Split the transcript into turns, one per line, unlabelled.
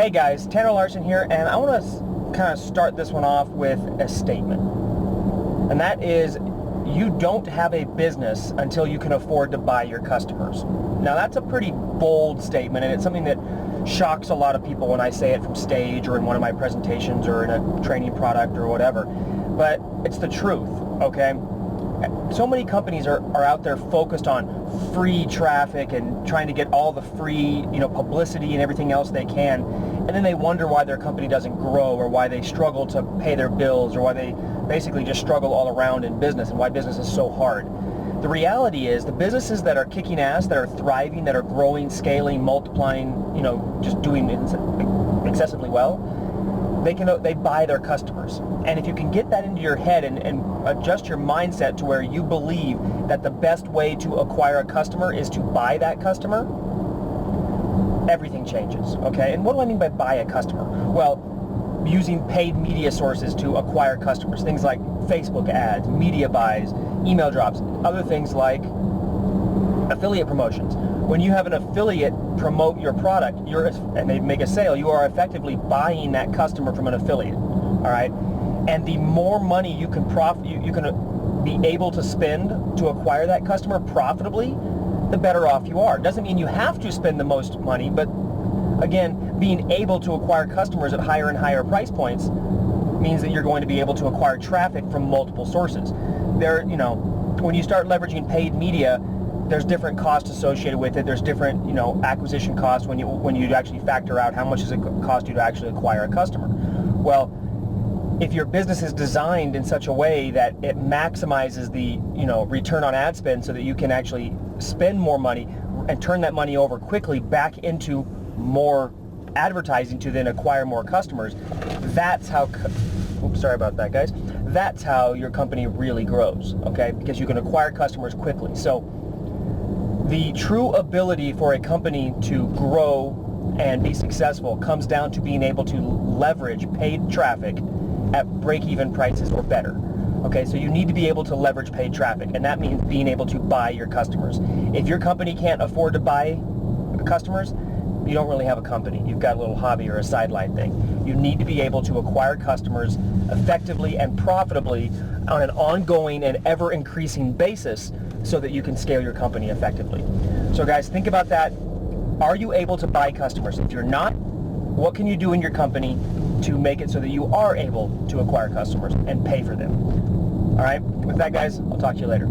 Hey guys, Tanner Larson here, and I want to kind of start this one off with a statement. And that is, you don't have a business until you can afford to buy your customers. Now that's a pretty bold statement, and it's something that shocks a lot of people when I say it from stage or in one of my presentations or in a training product or whatever. But it's the truth, okay? So many companies are out there focused on free traffic and trying to get all the free, publicity and everything else they can, and then they wonder why their company doesn't grow or why they struggle to pay their bills or why they basically just struggle all around in business and why business is so hard. The reality is the businesses that are kicking ass, that are thriving, that are growing, scaling, multiplying, just doing excessively well, they buy their customers. And if you can get that into your head and adjust your mindset to where you believe that the best way to acquire a customer is to buy that customer, everything changes, okay? And what do I mean by buy a customer? Well, using paid media sources to acquire customers, things like Facebook ads, media buys, email drops, other things like affiliate promotions. When you have an affiliate promote your product, and they make a sale, you are effectively buying that customer from an affiliate, all right? And the more money you can be able to spend to acquire that customer profitably, the better off you are. Doesn't mean you have to spend the most money, but again, being able to acquire customers at higher and higher price points means that you're going to be able to acquire traffic from multiple sources. When you start leveraging paid media, there's different costs associated with it. There's different, acquisition costs when you actually factor out how much does it cost you to actually acquire a customer. Well, if your business is designed in such a way that it maximizes the, return on ad spend so that you can actually spend more money and turn that money over quickly back into more advertising to then acquire more customers, that's how, sorry about that, guys. That's how your company really grows, okay? Because you can acquire customers quickly. So the true ability for a company to grow and be successful comes down to being able to leverage paid traffic at break-even prices or better. Okay, so you need to be able to leverage paid traffic, and that means being able to buy your customers. If your company can't afford to buy customers, you don't really have a company. You've got a little hobby or a sideline thing. You need to be able to acquire customers effectively and profitably on an ongoing and ever-increasing basis so that you can scale your company effectively. So guys, think about that. Are you able to buy customers? If you're not, what can you do in your company to make it so that you are able to acquire customers and pay for them? All right, with that, guys, I'll talk to you later.